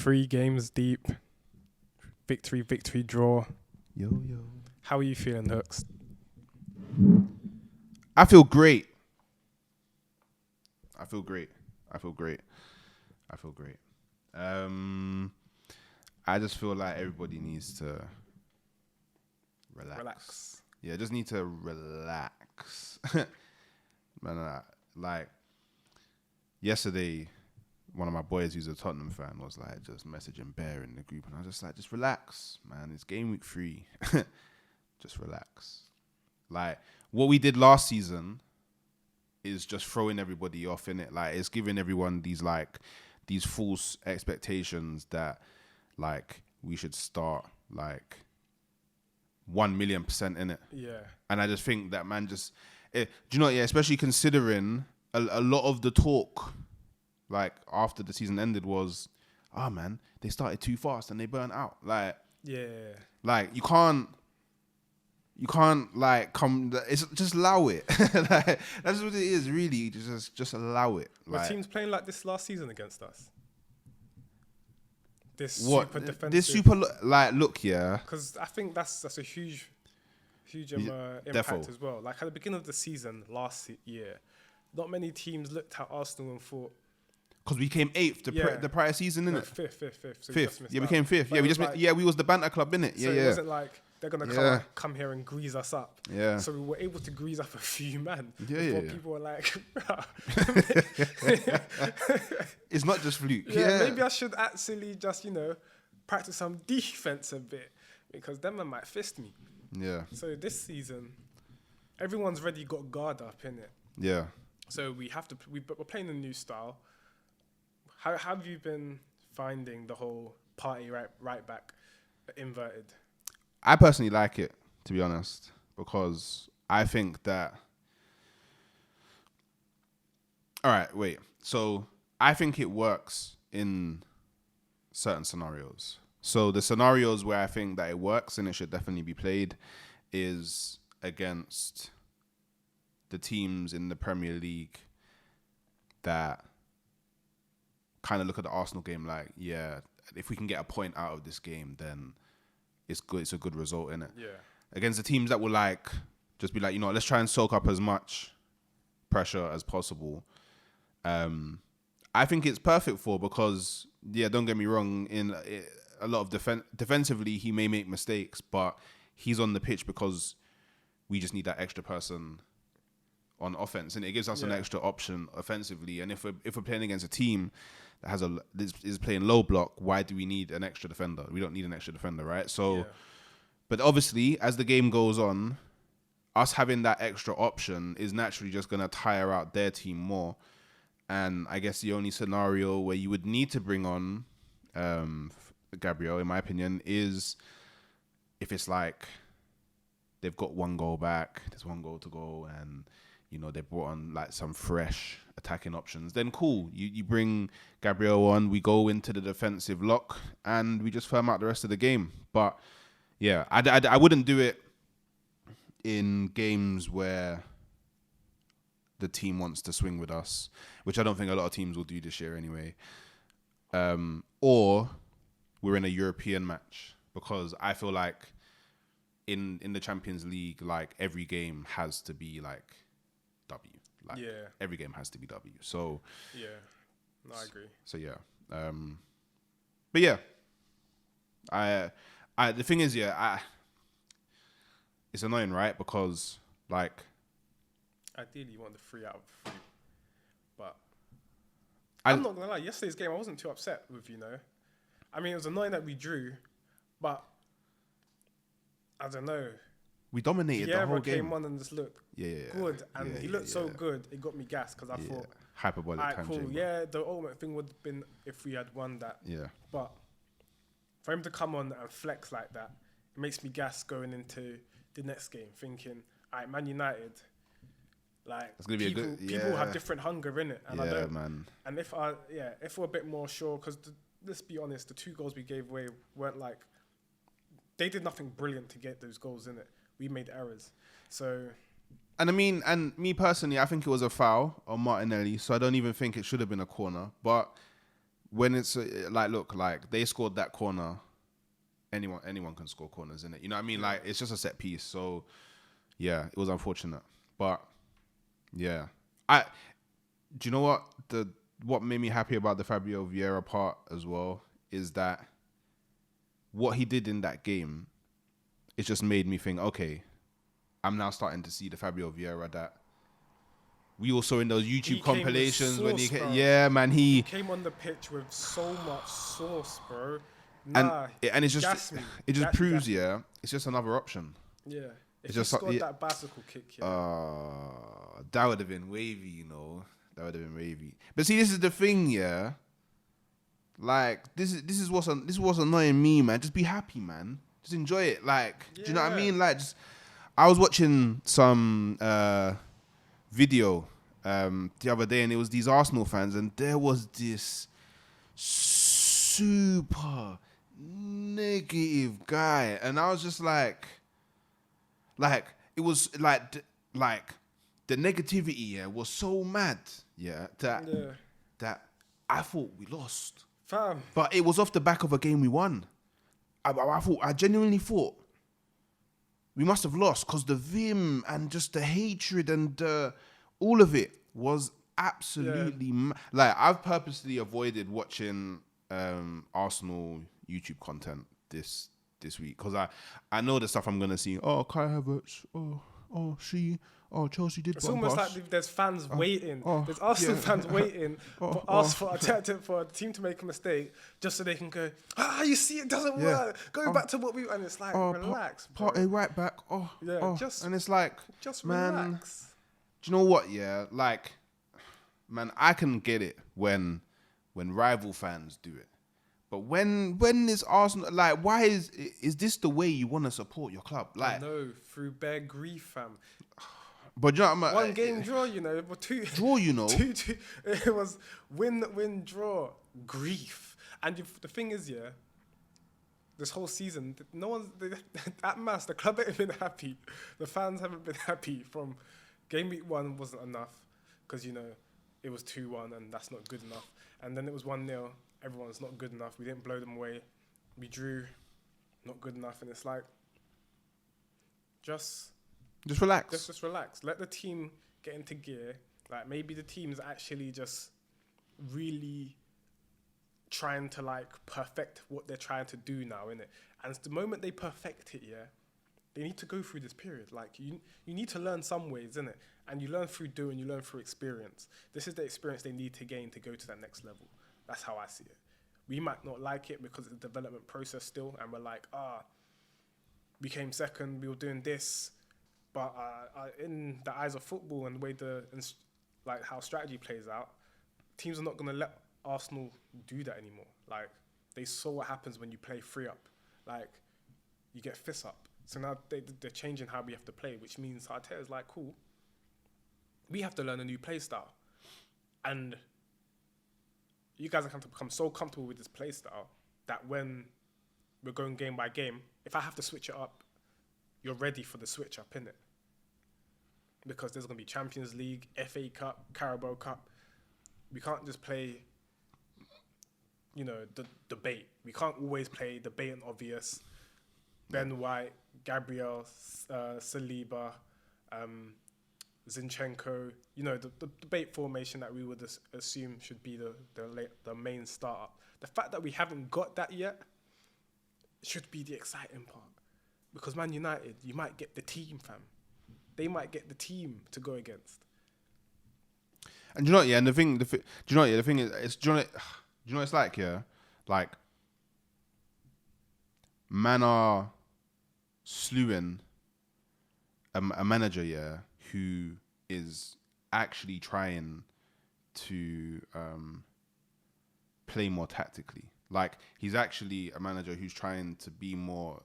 3 games deep. Victory, draw. Yo. How are you feeling, Hooks? I feel great. I just feel like everybody needs to relax. Yeah, just need to relax. Man, like yesterday, one of my boys who's a Tottenham fan was like just messaging Bear in the group, and I was just like, just relax, man. It's game week 3. Just relax. Like what we did last season is just throwing everybody off in it. Like it's giving everyone these false expectations that like we should start like 1,000,000% in it. Yeah. And I just think that man do you know what, yeah, especially considering a lot of the talk like after the season ended was, man, they started too fast and they burnt out. Like like you can't like it's just allow it. Like, that's what it is, really. Just allow it. Were Like, teams playing like this last season against us? Super defensive. Look, yeah. Because I think that's a huge impact as well. Like at the beginning of the season last year, not many teams looked at Arsenal and thought, because we came 8th the prior season, innit? Fifth. So fifth. Yeah, we came 5th. Yeah, we just we was the banter club, innit? Yeah, so it wasn't like they're gonna come here and grease us up. Yeah. So we were able to grease up a few man. Yeah. People were like, it's not just fluke. Yeah, maybe I should actually just practice some defense a bit because them man might fist me. Yeah. So this season, everyone's already got guard up in it. Yeah. So we have to. We're playing a new style. How have you been finding the whole party right back inverted? I personally like it, to be honest, because I think that. All right, wait. So I think it works in certain scenarios. So the scenarios where I think that it works and it should definitely be played is against the teams in the Premier League that kind of look at the Arsenal game like, yeah, if we can get a point out of this game, then it's good. It's a good result, innit? Yeah. Against the teams that will like just be like, let's try and soak up as much pressure as possible. I think it's perfect because, yeah, don't get me wrong, in a lot of defensively, he may make mistakes, but he's on the pitch because we just need that extra person on offense, and it gives us an extra option offensively. And if we're playing against a team that is playing low block, why do we need an extra defender? We don't need an extra defender, right? So, but obviously, as the game goes on, us having that extra option is naturally just going to tire out their team more. And I guess the only scenario where you would need to bring on Gabriel, in my opinion, is if it's like they've got 1 goal back, there's 1 goal to go, and they brought on like some fresh attacking options, then cool. You bring Gabriel on, we go into the defensive lock, and we just firm out the rest of the game. But yeah, I wouldn't do it in games where the team wants to swing with us, which I don't think a lot of teams will do this year anyway. Or we're in a European match, because I feel like in the Champions League, like every game has to be like W. Like every game has to be W. So no, I agree. So yeah, but yeah, I the thing is, it's annoying, right? Because like, ideally you want the 3 out of 3, but I'm not gonna lie. Yesterday's game, I wasn't too upset with. I mean, it was annoying that we drew, but I don't know. We dominated the whole game. Came on and just looked good, and he looked so good. It got me gassed because I thought hyperbolic tangent. Cool. Yeah, the ultimate thing would have been if we had won that. Yeah. But for him to come on and flex like that, it makes me gas going into the next game, thinking, all right, Man United. Like, it's gonna be people have different hunger in it, and I don't. Man. And if we're a bit more sure, because let's be honest, the 2 goals we gave away weren't like, they did nothing brilliant to get those goals in it. We made errors. So, and I mean, and me personally, I think it was a foul on Martinelli, so I don't even think it should have been a corner. But when it's like, look, like they scored that corner. Anyone can score corners, innit? You know what I mean? Like it's just a set piece. So yeah, it was unfortunate, but yeah, do you know what made me happy about the Fabio Vieira part as well is that what he did in that game, it just made me think, okay, I'm now starting to see the Fabio Vieira that we all saw in those YouTube compilations when he came. Yeah, man, he came on the pitch with so much sauce, bro. And it's just it just proves, yeah, it's just another option. Yeah, if he scored that bicycle kick, that would have been wavy, you know. That would have been wavy. But see, this is the thing, yeah. Like this is what's annoying me, man. Just be happy, man. Just enjoy it. Like, do you know what I mean? Like, I was watching some video the other day, and it was these Arsenal fans, and there was this super negative guy, and I was just like it was like the negativity was so mad, that I thought we lost, fam. But it was off the back of a game we won. I genuinely thought we must have lost because the vim and just the hatred and all of it was absolutely like I've purposely avoided watching Arsenal YouTube content this week because I know the stuff I'm gonna see. Oh, Kai Havertz. Chelsea did. It's almost like there's fans waiting. There's Arsenal fans waiting for a team to make a mistake just so they can go. You see, it doesn't work. Going back to what we and it's like relax. Partey right back. And it's like just man, relax. Do you know what? Yeah, like man, I can get it when rival fans do it. But when is Arsenal, like, why is this the way you want to support your club? Like, no, through bare grief, fam. But you know what one game draw, you know, but two draw, you know. two, it was win, draw, grief. And the thing is, this whole season, no one's at mass. The club ain't been happy. The fans haven't been happy. From game week 1 wasn't enough because you know it was 2-1 and that's not good enough. And then it was 1-0. Everyone's not good enough. We didn't blow them away. We drew, not good enough. And it's like, just relax. Just relax. Let the team get into gear. Like maybe the team's actually just really trying to like perfect what they're trying to do now, innit? And it's the moment they perfect it, they need to go through this period. Like you need to learn some ways, innit? And you learn through doing, you learn through experience. This is the experience they need to gain to go to that next level. That's how I see it. We might not like it because it's a development process still, and we're like, we came second, we were doing this, but in the eyes of football and the way like how strategy plays out, teams are not going to let Arsenal do that anymore. Like they saw what happens when you play 3-up, like you get fists up. So now they're changing how we have to play, which means Arteta's like, cool, we have to learn a new play style, and you guys are going to become so comfortable with this play style that when we're going game by game, if I have to switch it up, you're ready for the switch up, innit? Because there's going to be Champions League, FA Cup, Carabao Cup. We can't just play, you know, the debate. We can't always play the bait and obvious. Ben White, Gabriel, Saliba, Zinchenko, you know, the debate formation that we would assume should be the main startup. The fact that we haven't got that yet should be the exciting part. Because Man United, you might get the team, fam. They might get the team to go against. And do you know what, and the thing is, do you know what it's like, like, man are slewing a manager, who is actually trying to play more tactically. Like, he's actually a manager who's trying to be more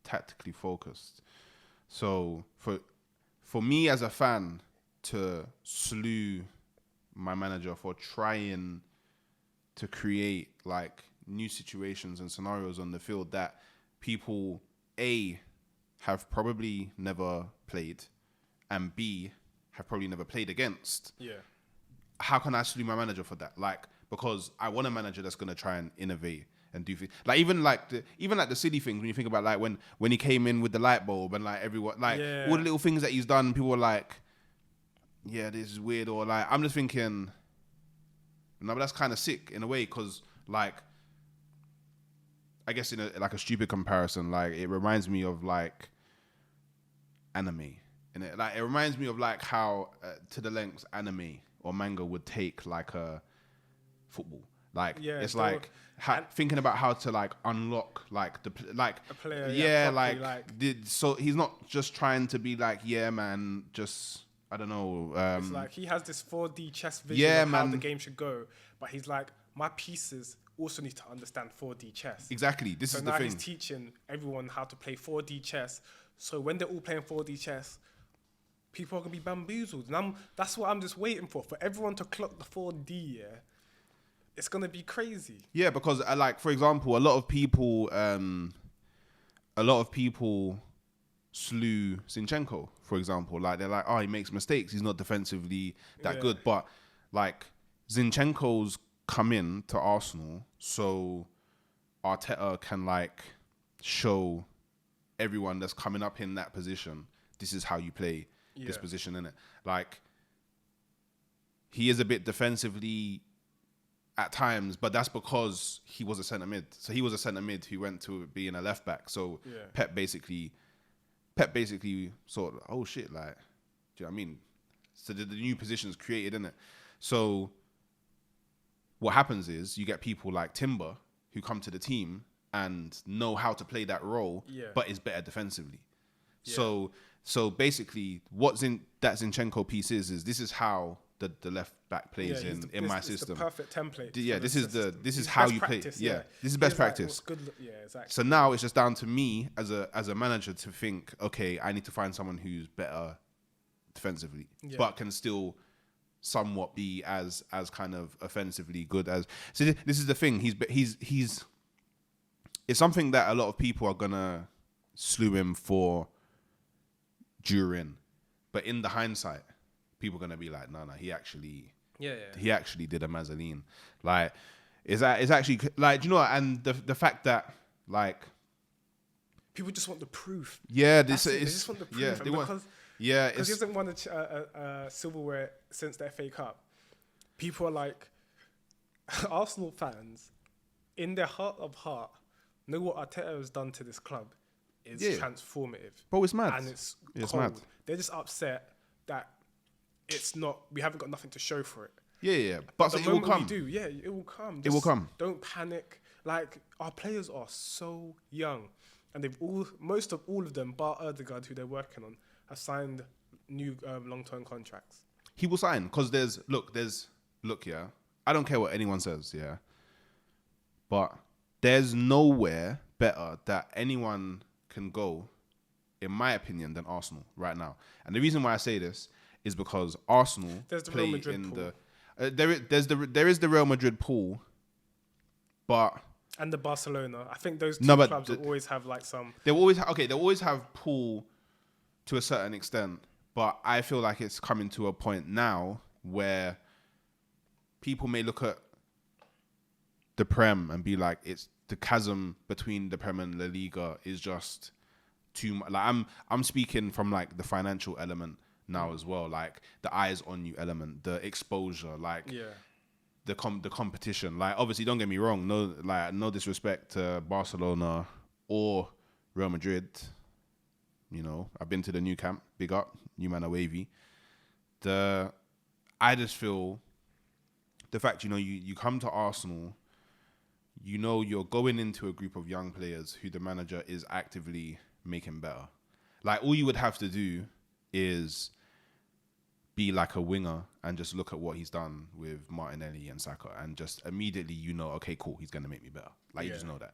tactically focused. So for me as a fan to slew my manager for trying to create like new situations and scenarios on the field that people have probably never played and B have probably never played against. Yeah. How can I slew my manager for that? Like, because I want a manager that's gonna try and innovate and do things. Like even like the silly things when you think about like when he came in with the light bulb and like everyone like all the little things that he's done, people were like, yeah, this is weird, or like I'm just thinking, no, but that's kind of sick in a way, because like I guess in a stupid comparison, like it reminds me of like anime. And it reminds me of like how to the lengths anime or manga would take like a football. Like it's like thinking about how to like unlock like a player. So he's not just trying to be like, yeah, man, just I don't know. It's like he has this 4D chess vision of how the game should go, but he's like, my pieces also need to understand 4D chess. Exactly. This is the thing. So now he's teaching everyone how to play 4D chess. So when they're all playing 4D chess, people are going to be bamboozled. And that's what I'm just waiting for everyone to clock the 4D, yeah? It's going to be crazy. Yeah, because like, for example, a lot of people slew Zinchenko, for example. Like, they're like, oh, he makes mistakes. He's not defensively that good. But, like, Zinchenko's come in to Arsenal so Arteta can, like, show everyone that's coming up in that position, this is how you play this position, innit? Like, he is a bit defensively at times, but that's because he was a centre mid. So he was a centre mid who went to being a left back. So Pep basically sort of, oh shit, like, do you know what I mean? So the new positions created, innit? So what happens is you get people like Timber who come to the team and know how to play that role, but is better defensively. Yeah. So basically, what's in that Zinchenko piece is this is how the left back plays in my system. It's the perfect template. This is how you practice, play. Yeah, this is best practice. Like, yeah, exactly. So now it's just down to me as a manager to think, okay, I need to find someone who's better defensively, but can still somewhat be as kind of offensively good as. So this is the thing. He's. It's something that a lot of people are gonna slew him for during, but in the hindsight, people are gonna be like, no, he actually did a Mazzoline. Like, it's actually like, do you know what? And the fact that like people just want the proof. Yeah, they just want the proof. Yeah, because he hasn't won a silverware since the FA Cup. People are like, Arsenal fans, in their heart of heart, know what Arteta has done to this club is transformative. Bro, it's mad. And it's cold. Mad. They're just upset that we haven't got nothing to show for it. Yeah. But it will come. It will come. It will come. Don't panic. Like, our players are so young. And most of all of them, bar Ødegaard, who they're working on, have signed new long-term contracts. He will sign, because I don't care what anyone says, but there's nowhere better that anyone can go, in my opinion, than Arsenal right now. And the reason why I say this is because Arsenal play in pool. There is the Real Madrid pool, but and the Barcelona. I think those two clubs will always have like some. They'll always have pool to a certain extent, but I feel like it's coming to a point now where people may look at the Prem and be like, it's the chasm between the Prem and La Liga is just too much. Like, I'm speaking from like the financial element now as well, like the eyes on you element, the exposure, like the competition. Like, obviously, don't get me wrong, no disrespect to Barcelona or Real Madrid. You know, I've been to the new camp, big up, new man are wavy. I just feel the fact, you come to Arsenal, you're going into a group of young players who the manager is actively making better. Like, all you would have to do is be like a winger and just look at what he's done with Martinelli and Saka, and just immediately okay, cool, he's going to make me better. Like, you just know that.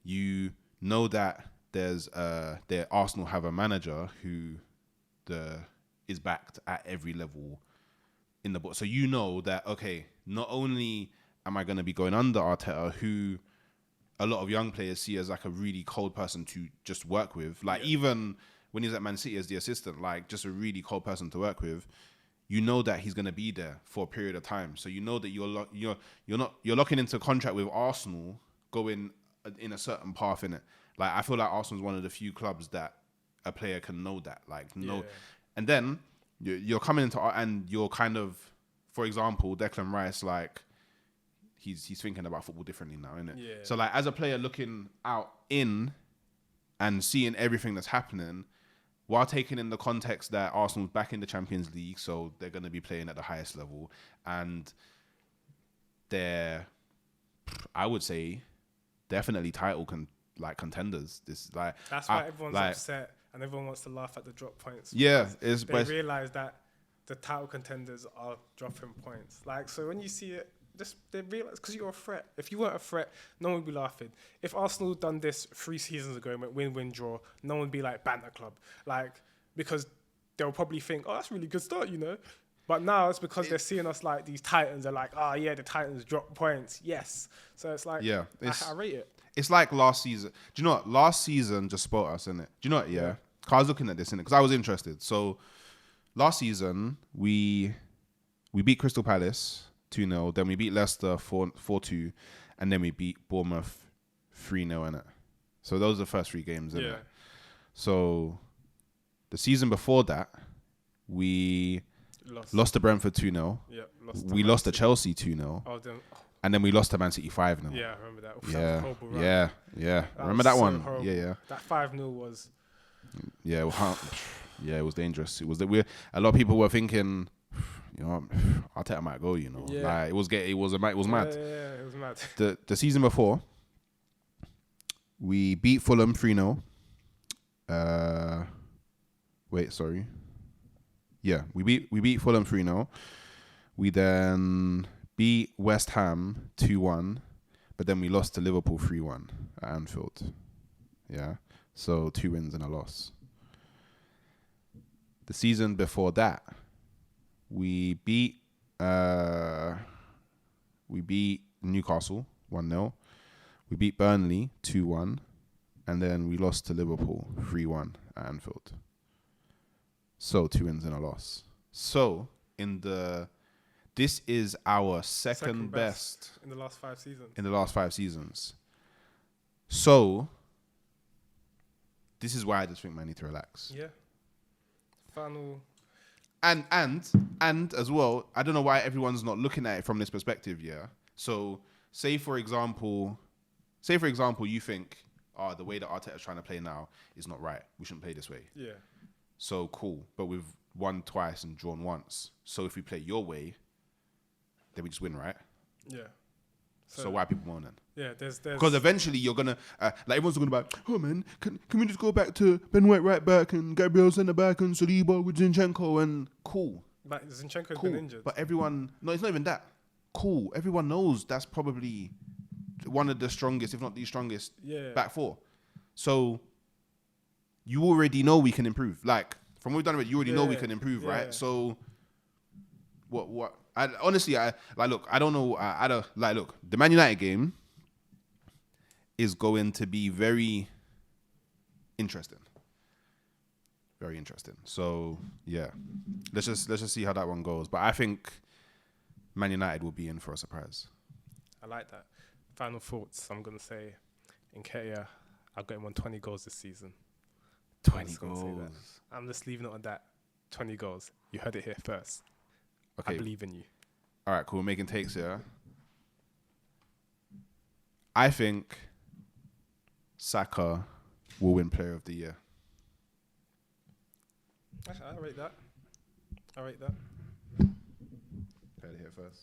You know that Arsenal have a manager who is backed at every level in the book. So you know that, okay, not only am I going to be going under Arteta, who a lot of young players see as like a really cold person to just work with. Like, even when he's at Man City as the assistant, like, just a really cold person to work with. you know that he's gonna be there for a period of time. So you know that you're locking into a contract with Arsenal going in a certain path in it. Like I feel like Arsenal's one of the few clubs that a player can know that. Like no, and then you're coming into and you're kind of, for example, Declan Rice, like he's thinking about football differently now, isn't it? Yeah. So like as a player looking out in and seeing everything that's happening, while taking in the context that Arsenal's back in the Champions League, so they're going to be playing at the highest level, and they're, I would say, definitely title contenders. This like that's why everyone's upset and everyone wants to laugh at the drop points. Yeah, they realise that the title contenders are dropping points. Like so, when you see it, they realise because you're a threat. If you weren't a threat, no one would be laughing. If Arsenal done this 3 seasons ago and went win, draw, no one would be like banter club. Like because they'll probably think, oh, that's a really good start, you know. But now it's because they're seeing us like these Titans. They're like, oh yeah, the Titans drop points. Yes. So it's like, yeah, I rate it. It's like last season. Do you know what? Last season just spoiled us, innit? Do you know what? Yeah. I was looking at this, innit? Because I was interested. So last season, we beat Crystal Palace 2-0. Then we beat Leicester 4-2. And then we beat Bournemouth 3-0, innit? So those are the first 3 games, innit? Yeah. So the season before that, we lost to Brentford 2-0. Yeah, we lost to Chelsea 2-0. And then we lost to Man City 5-0. Yeah, I remember that. Yeah. Remember that one? Horrible. Yeah. That 5-0 was... Yeah, it was dangerous. It was a lot of people were thinking, you know, Arteta might go, you know. Yeah. Like, it was mad. Yeah, it was mad. The season before, we beat Fulham 3-0. Yeah, we beat Fulham 3-0. We then beat West Ham 2-1, but then we lost to Liverpool 3-1 at Anfield. Yeah, so 2 wins and a loss. The season before that, we beat Newcastle 1-0. We beat Burnley 2-1, and then we lost to Liverpool 3-1 at Anfield. So 2 wins and a loss. So this is our second best in the last 5 seasons. In the last 5 seasons. So this is why I just think man need to relax. Yeah. Final. And as well, I don't know why everyone's not looking at it from this perspective. Yeah. So say for example, you think, the way that Arteta's trying to play now is not right. We shouldn't play this way. Yeah. So cool, but we've won twice and drawn once. So if we play your way, then we just win, right? Yeah. So why are people moaning? Yeah, there's because eventually you're gonna like everyone's gonna be like, oh man, can we just go back to Ben White right back and Gabriel centre back and Saliba with Zinchenko and cool. But Zinchenko's been injured. But everyone, no, it's not even that. Cool. Everyone knows that's probably one of the strongest, if not the strongest, back four. So you already know we can improve. Like from what we've done with it, you already know we can improve, right? So what? I don't know. Look, the Man United game is going to be very interesting. Very interesting. So yeah, let's just see how that one goes. But I think Man United will be in for a surprise. I like that. Final thoughts. I'm gonna say, Nketiah, I've got him on 20 goals this season. 20 goals. I'm just leaving it on that. 20 goals. You heard it here first. Okay. I believe in you. All right, cool. We're making takes here. I think Saka will win Player of the Year. Actually, I rate that. Heard it here first.